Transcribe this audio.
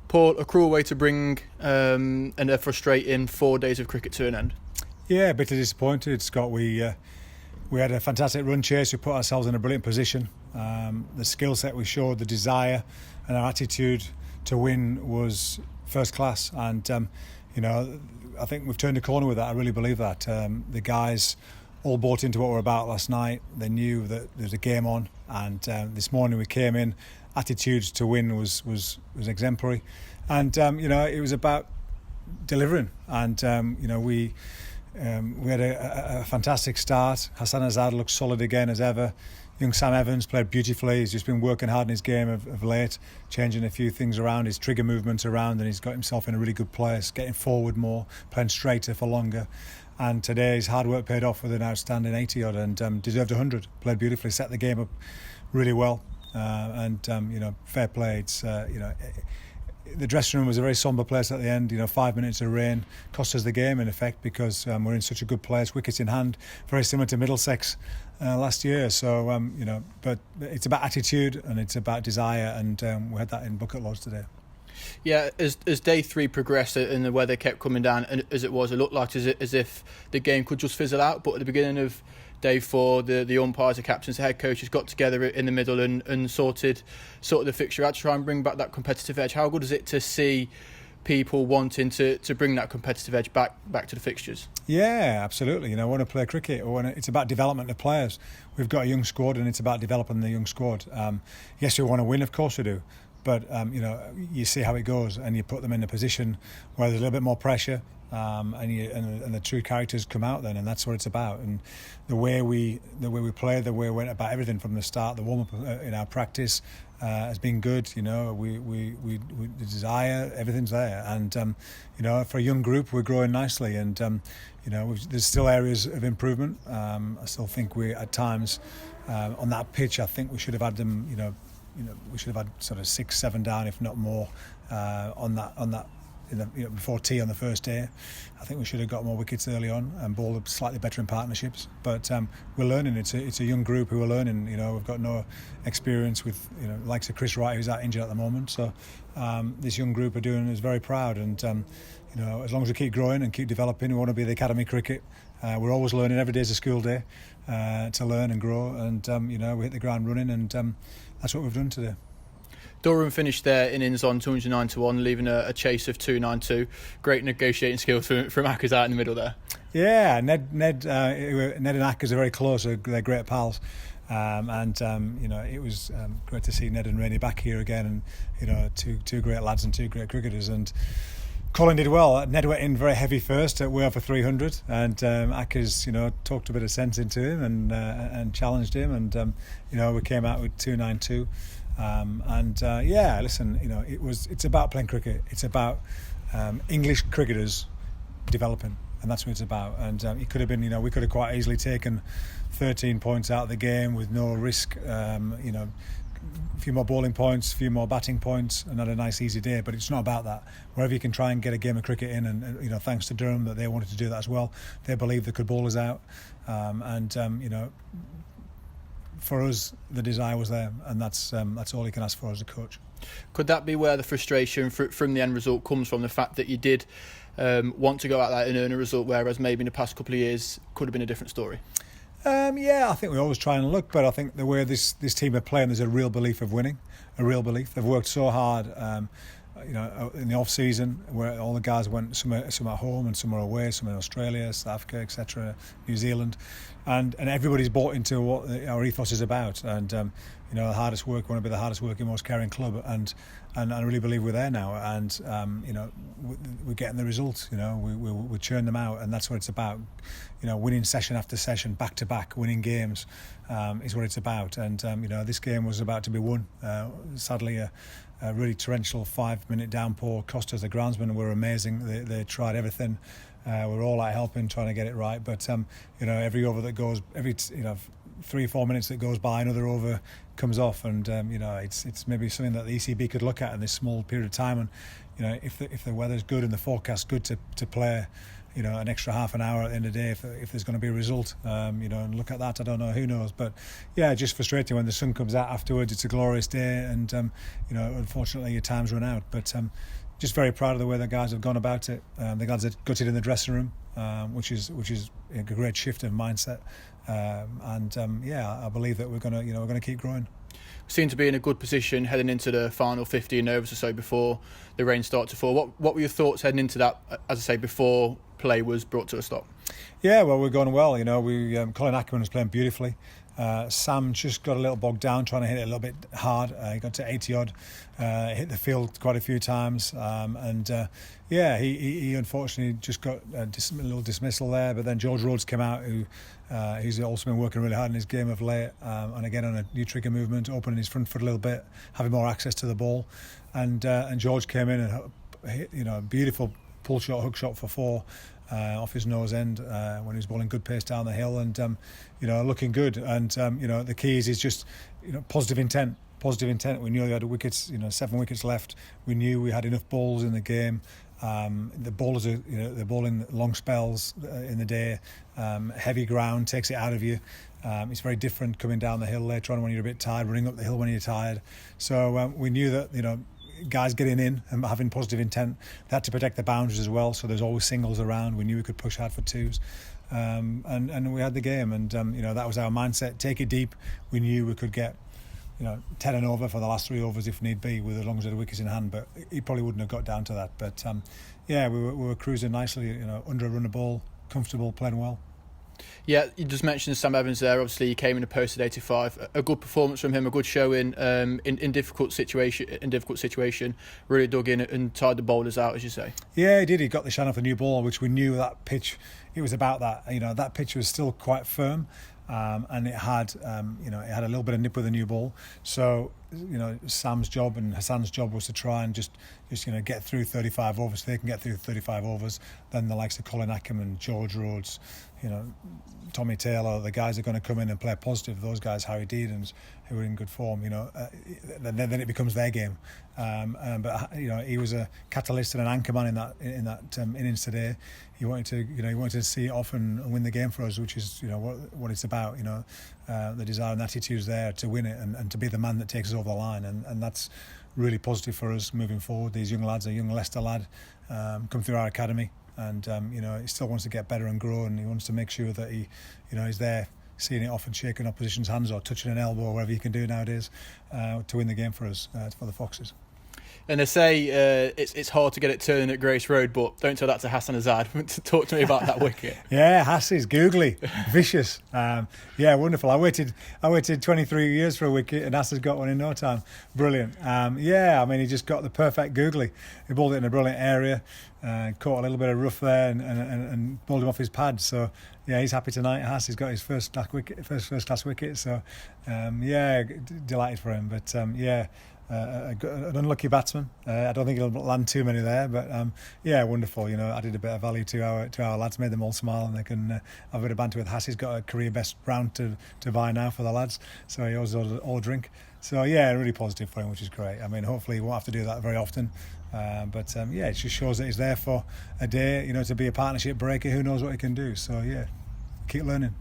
Paul, a cruel way to bring and a frustrating 4 days of cricket to an end. Yeah, a bit disappointed, Scott. We had a fantastic run chase. We put ourselves in a brilliant position. The skill set we showed, the desire and our attitude to win was first class. And, I think we've turned a corner with that. I really believe that. The guys all bought into what we're about last night. They knew that there's a game on. And this morning we came in, attitude to win was exemplary. And, it was about delivering. And, we had a fantastic start. Hassan Azad looked solid again as ever. Young Sam Evans played beautifully. He's just been working hard in his game of late, changing a few things around, his trigger movements around, and he's got himself in a really good place, getting forward more, playing straighter for longer. And today his hard work paid off with an outstanding 80-odd and deserved 100. Played beautifully, set the game up really well. Fair play. It's, the dressing room was a very sombre place at the end. 5 minutes of rain cost us the game in effect because we're in such a good place, wickets in hand, very similar to Middlesex last year. So but it's about attitude and it's about desire, and we had that in bucket loads today. Yeah, as day 3 progressed and the weather kept coming down, and as it looked like as if the game could just fizzle out. But at the beginning of day 4, the umpires, the captains, the head coaches got together in the middle and sorted the fixture out to try and bring back that competitive edge. How good is it to see people wanting to bring that competitive edge back to the fixtures? Yeah, absolutely. I want to play cricket. It's about development of players. We've got a young squad, and it's about developing the young squad. Yes, we want to win, of course we do. But, you see how it goes, and you put them in a position where there's a little bit more pressure, and the true characters come out then, and that's what it's about. And the way we play, the way we went about everything from the start, the warm-up in our practice has been good. We the desire, everything's there. And, for a young group, we're growing nicely. And, there's still areas of improvement. I still think we, at times, on that pitch, I think we should have had them, we should have had sort of 6-7 down, if not more, on that. Before tea on the first day. I think we should have got more wickets early on and bowled slightly better in partnerships. But we're learning. It's a young group who are learning. We've got no experience with likes of Chris Wright, who's out injured at the moment. So this young group are doing us very proud. And as long as we keep growing and keep developing, we want to be the academy cricket. We're always learning. Every day is a school day to learn and grow. And we hit the ground running, and that's what we've done today. Durham finished their innings on 209 to 1, leaving a chase of 292. Great negotiating skills from Ackers out in the middle there. Yeah, Ned and Ackers are very close. They're great pals. It was great to see Ned and Rainey back here again, and two great lads and two great cricketers. And Colin did well. Ned went in very heavy first at way over 300, and Ackers, talked a bit of sense into him and challenged him, and we came out with 292. It's about playing cricket. It's about English cricketers developing, and that's what it's about. And it could have been, we could have quite easily taken 13 points out of the game with no risk. A few more bowling points, a few more batting points, and had a nice easy day. But it's not about that. Wherever you can try and get a game of cricket in, and thanks to Durham that they wanted to do that as well. They believed they could bowl us out, for us, the desire was there, and that's all you can ask for as a coach. Could that be where the frustration from the end result comes from? The fact that you did want to go out there and earn a result, whereas maybe in the past couple of years could have been a different story? I think we always try and look, but I think the way this team are playing, there's a real belief of winning, a real belief. They've worked so hard. In the off-season, where all the guys went, some at home and some are away, some in Australia, South Africa, etc., New Zealand, and everybody's bought into what our ethos is about. And the hardest work, want to be the hardest working, most caring club, and I really believe we're there now. And we're getting the results. We churn them out, and that's what it's about. Winning session after session, back to back, winning games is what it's about. And this game was about to be won. Sadly, a really torrential 5-minute downpour cost us. The groundsmen were amazing. They tried everything. We're all out helping, trying to get it right. But every over that goes, every 3 or 4 minutes that goes by, another over comes off, and it's maybe something that the ECB could look at in this small period of time. And if the weather's good and the forecast's good to play an extra half an hour at the end of the day if there's going to be a result. And look at that, I don't know, who knows. But yeah, just frustrating when the sun comes out afterwards. It's a glorious day, and unfortunately your time's run out. But just very proud of the way the guys have gone about it. The guys have gutted in the dressing room, which is a great shift of mindset. I believe that we're going to keep growing. Seem to be in a good position heading into the final 15 overs or so before the rain started to fall. What were your thoughts heading into that, as I say, before play was brought to a stop? Yeah, well, we're going well. Colin Ackerman was playing beautifully. Sam just got a little bogged down trying to hit it a little bit hard. He got to 80 odd, hit the field quite a few times, he unfortunately just got a little dismissal there. But then George Rhodes came out, who's also been working really hard in his game of late, and again on a new trigger movement, opening his front foot a little bit, having more access to the ball, and George came in and hit a beautiful pull shot, hook shot for 4. Off his nose end when he was bowling good pace down the hill, and looking good. And the key is just positive intent. We knew we had wickets, 7 wickets left. We knew we had enough balls in the game. The bowlers are they're bowling long spells in the day. Heavy ground takes it out of you. It's very different coming down the hill later on when you're a bit tired, running up the hill when you're tired. So we knew that guys getting in and having positive intent, they had to protect the boundaries as well, so there's always singles around. We knew we could push hard for 2s, and we had the game, and that was our mindset. Take it deep. We knew we could get 10 and over for the last 3 overs if need be, with as long as we had wickets in hand, but he probably wouldn't have got down to that. But we were cruising nicely, under a run of ball, comfortable, playing well. Yeah, you just mentioned Sam Evans there. Obviously, he came in a post at 85. A good performance from him, a good showing in difficult situation. Really dug in and tied the bowlers out, as you say. Yeah, he did. He got the shine off the new ball, which we knew that pitch. It was about that. That pitch was still quite firm, and it had a little bit of nip with the new ball. So Sam's job and Hassan's job was to try and just get through 35 overs. So they can get through 35 overs. Then the likes of Colin Ackerman, George Rhodes, Tommy Taylor, the guys are going to come in and play positive. Those guys, Harry Deedens, who are in good form, then it becomes their game. But he was a catalyst and an anchorman in that innings today. He wanted to see it off and win the game for us, which is what it's about. The desire and attitude's there to win it and to be the man that takes us over the line, and that's really positive for us moving forward. These young lads, a young Leicester lad, come through our academy, and he still wants to get better and grow, and he wants to make sure that he is there seeing it off and shaking opposition's hands or touching an elbow or whatever you can do nowadays to win the game for us, for the Foxes. And they say it's hard to get it turning at Grace Road, but don't tell that to Hassan Azad. Talk to me about that wicket. Yeah, Hass's googly, vicious. Wonderful. I waited 23 years for a wicket, and Hass's got one in no time. Brilliant. He just got the perfect googly. He bowled it in a brilliant area, caught a little bit of rough there, and bowled him off his pad. So yeah, he's happy tonight. Hass has got his first class wicket. So delighted for him. But an unlucky batsman. I don't think he'll land too many there, but wonderful. Added a bit of value to our lads, made them all smile, and they can have a bit of banter with Hass. He's got a career best round to buy now for the lads, so he always all drink. So really positive for him, which is great. Hopefully he won't have to do that very often, but it just shows that he's there for a day. To be a partnership breaker. Who knows what he can do? So keep learning.